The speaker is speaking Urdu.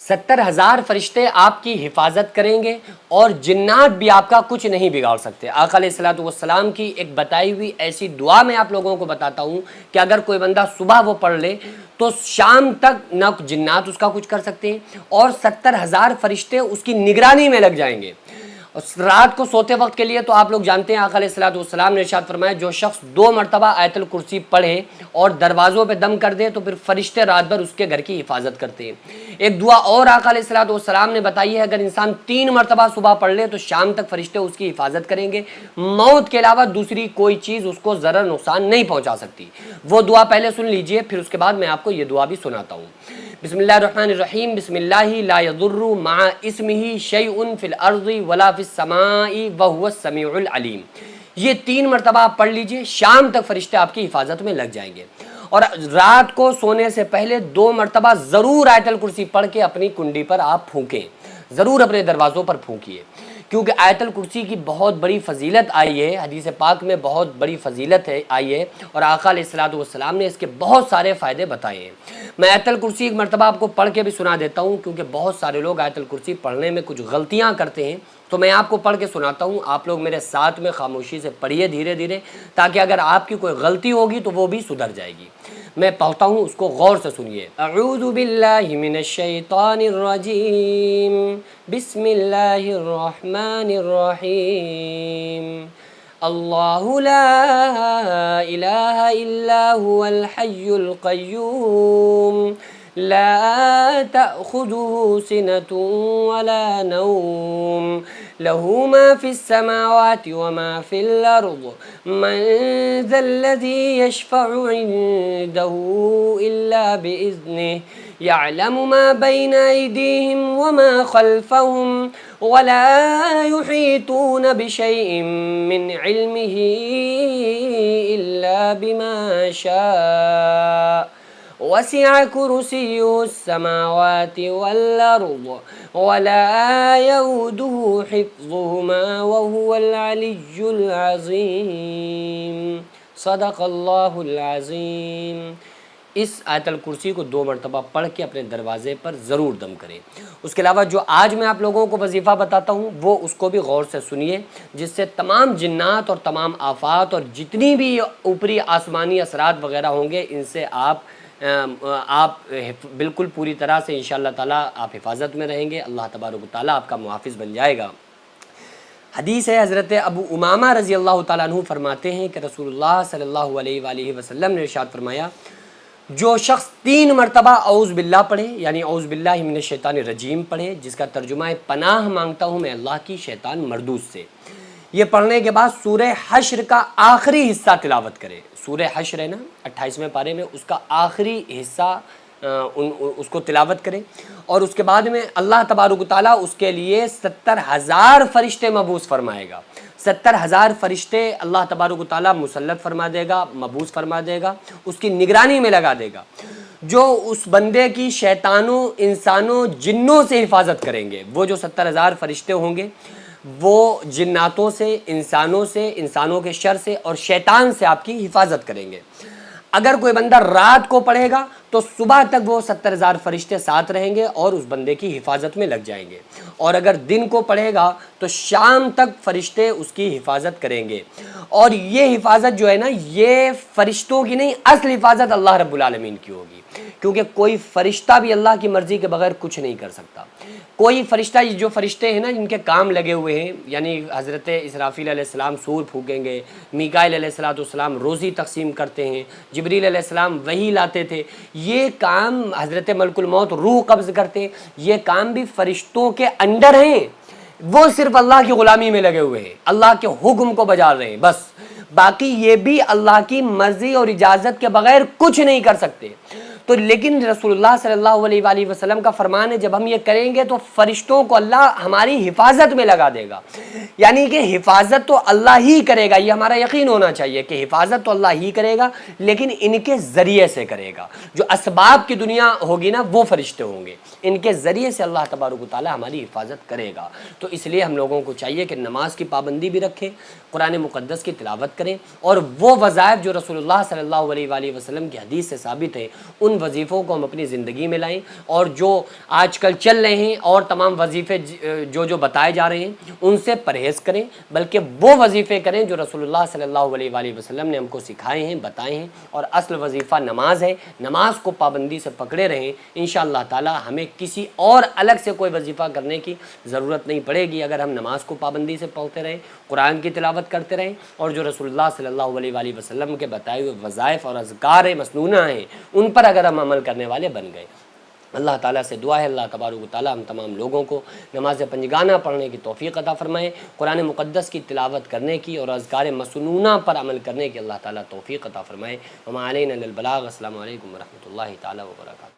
70,000 فرشتے آپ کی حفاظت کریں گے اور جنات بھی آپ کا کچھ نہیں بگاڑ سکتے۔ آقا علیہ الصلوۃ والسلام کی ایک بتائی ہوئی ایسی دعا میں آپ لوگوں کو بتاتا ہوں کہ اگر کوئی بندہ صبح وہ پڑھ لے تو شام تک نہ جنات اس کا کچھ کر سکتے ہیں اور 70,000 فرشتے اس کی نگرانی میں لگ جائیں گے۔ رات کو سوتے وقت کے لیے تو آپ لوگ جانتے ہیں آقا علیہ الصلوۃ والسلام نے ارشاد فرمایا جو شخص 2 مرتبہ آیت الکرسی پڑھے اور دروازوں پہ دم کر دے تو پھر فرشتے رات بھر اس کے گھر کی حفاظت کرتے ہیں۔ ایک دعا اور آقا علیہ الصلوۃ والسلام نے بتائی ہے اگر انسان 3 مرتبہ صبح پڑھ لے تو شام تک فرشتے اس کی حفاظت کریں گے، موت کے علاوہ دوسری کوئی چیز اس کو ضرر نقصان نہیں پہنچا سکتی۔ وہ دعا پہلے سن لیجئے، پھر اس کے بعد میں آپ کو یہ دعا بھی سناتا ہوں۔ بسم اللہ الرحمن الرحیم، بسم اللہ لا یضر مع اسمہ شیء فی الارض ولا فی السماء وہو السمیع العلیم۔ یہ 3 مرتبہ آپ پڑھ لیجئے، شام تک فرشتے آپ کی حفاظت میں لگ جائیں گے۔ اور رات کو سونے سے پہلے 2 مرتبہ ضرور آیت الکرسی پڑھ کے اپنی کنڈی پر آپ پھونکیں، ضرور اپنے دروازوں پر پھونکیے، کیونکہ آیت الکرسی کی بہت بڑی فضیلت آئی ہے، حدیث پاک میں بہت بڑی فضیلت آئی ہے اور آقا علیہ الصلوۃ والسلام نے اس کے بہت سارے فائدے بتائے ہیں۔ میں آیت الکرسی ایک مرتبہ آپ کو پڑھ کے بھی سنا دیتا ہوں، کیونکہ بہت سارے لوگ آیت الکرسی پڑھنے میں کچھ غلطیاں کرتے ہیں، تو میں آپ کو پڑھ کے سناتا ہوں، آپ لوگ میرے ساتھ میں خاموشی سے پڑھیے دھیرے دھیرے، تاکہ اگر آپ کی کوئی غلطی ہوگی تو وہ بھی سدھر جائے گی۔ میں پڑھتا ہوں، اس کو غور سے سنیے۔ اعوذ باللہ من الشیطان الرجیم، بسم اللہ الرحمن الرحیم۔ اللہ لا الہ الا هو الحی القیوم، لا تأخذه سنة ولا نوم، له ما في السماوات وما في الأرض، من ذا الذي يشفع عنده إلا بإذنه، يعلم ما بين أيديهم وما خلفهم، ولا يحيطون بشيء من علمه إلا بما شاء، وسع كرسيه السماوات والأرض ولا يؤوده حفظهما وهو العلي العظيم۔ صدق اللہ العظیم۔ اس آیت الکرسی کو 2 مرتبہ پڑھ کے اپنے دروازے پر ضرور دم کریں۔ اس کے علاوہ جو آج میں آپ لوگوں کو وظیفہ بتاتا ہوں وہ اس کو بھی غور سے سنیے، جس سے تمام جنات اور تمام آفات اور جتنی بھی اوپری آسمانی اثرات وغیرہ ہوں گے ان سے آپ بالکل پوری طرح سے انشاءاللہ تعالیٰ آپ حفاظت میں رہیں گے، اللہ تبارک و تعالیٰ آپ کا محافظ بن جائے گا۔ حدیث ہے، حضرت ابو امامہ رضی اللہ تعالیٰ عنہ فرماتے ہیں کہ رسول اللہ صلی اللہ علیہ وآلہ وسلم نے ارشاد فرمایا جو شخص 3 مرتبہ اعوذ باللہ پڑھے، یعنی اعوذ باللہ من الشیطان الرجیم پڑھے، جس کا ترجمہ ہے پناہ مانگتا ہوں میں اللہ کی شیطان مردود سے، یہ پڑھنے کے بعد سورہ حشر کا آخری حصہ تلاوت کرے۔ سورہ حشر ہے نا 28ویں پارے میں، اس کا آخری حصہ اس کو تلاوت کرے، اور اس کے بعد میں اللہ تبارک و تعالیٰ اس کے لیے 70,000 فرشتے مبعوث فرمائے گا۔ 70,000 فرشتے اللہ تبارک و تعالیٰ مسلط فرما دے گا، مبعوث فرما دے گا، اس کی نگرانی میں لگا دے گا، جو اس بندے کی شیطانوں، انسانوں، جنوں سے حفاظت کریں گے۔ وہ جو 70,000 فرشتے ہوں گے وہ جناتوں سے، انسانوں کے شر سے اور شیطان سے آپ کی حفاظت کریں گے۔ اگر کوئی بندہ رات کو پڑھے گا تو صبح تک وہ 70,000 فرشتے ساتھ رہیں گے اور اس بندے کی حفاظت میں لگ جائیں گے، اور اگر دن کو پڑھے گا تو شام تک فرشتے اس کی حفاظت کریں گے۔ اور یہ حفاظت جو ہے نا، یہ فرشتوں کی نہیں، اصل حفاظت اللہ رب العالمین کی ہوگی، کیونکہ کوئی فرشتہ بھی اللہ کی مرضی کے بغیر کچھ نہیں کر سکتا۔ کوئی فرشتہ، جو فرشتے ہیں نا جن کے کام لگے ہوئے ہیں، یعنی حضرت اسرافیل علیہ السلام سور پھونکیں گے، میکائیل علیہ السلام روزی تقسیم کرتے ہیں، جبریل علیہ السلام وحی لاتے تھے، یہ کام حضرت ملک الموت روح قبض کرتے، یہ کام بھی فرشتوں کے انڈر ہیں، وہ صرف اللہ کی غلامی میں لگے ہوئے ہیں، اللہ کے حکم کو بجا رہے ہیں بس، باقی یہ بھی اللہ کی مرضی اور اجازت کے بغیر کچھ نہیں کر سکتے۔ تو لیکن رسول اللہ صلی اللہ علیہ وآلہ وسلم کا فرمان ہے جب ہم یہ کریں گے تو فرشتوں کو اللہ ہماری حفاظت میں لگا دے گا، یعنی کہ حفاظت تو اللہ ہی کرے گا، یہ ہمارا یقین ہونا چاہیے کہ حفاظت تو اللہ ہی کرے گا، لیکن ان کے ذریعے سے کرے گا۔ جو اسباب کی دنیا ہوگی نا وہ فرشتے ہوں گے، ان کے ذریعے سے اللہ تبارک و تعالی ہماری حفاظت کرے گا۔ تو اس لیے ہم لوگوں کو چاہیے کہ نماز کی پابندی بھی رکھیں، قرآن مقدس کی تلاوت کریں، اور وہ وظائف جو رسول اللہ صلی اللہ علیہ وآلہ وسلم کی حدیث سے ثابت ہے ان ان وظیفوں کو ہم اپنی زندگی میں لائیں، اور جو آج کل چل رہے ہیں اور تمام وظیفے جو بتائے جا رہے ہیں ان سے پرہیز کریں، بلکہ وہ وظیفے کریں جو رسول اللہ صلی اللہ علیہ وآلہ وسلم نے ہم کو سکھائے ہیں، بتائے ہیں، اور اصل وظیفہ نماز ہے۔ نماز کو پابندی سے پکڑے رہیں، انشاءاللہ تعالی ہمیں کسی اور الگ سے کوئی وظیفہ کرنے کی ضرورت نہیں پڑے گی اگر ہم نماز کو پابندی سے پڑھتے رہیں، قرآن کی تلاوت کرتے رہیں، اور جو رسول اللہ صلی اللہ علیہ وآلہ وسلم کے بتائے ہوئے وظائف اور اذکار مسنونہ ہیں ان پر اگر ہم عمل کرنے والے بن گئے۔ اللہ تعالیٰ سے دعا ہے اللہ تبارک و تعالیٰ ہم تمام لوگوں کو نماز پنجگانہ پڑھنے کی توفیق عطا فرمائے، قرآن مقدس کی تلاوت کرنے کی اور اذکار مسنونہ پر عمل کرنے کی اللہ تعالیٰ توفیق عطا فرمائے۔ وما علینا الا البلاغ۔ السلام علیکم ورحمۃ اللہ تعالیٰ وبرکاتہ۔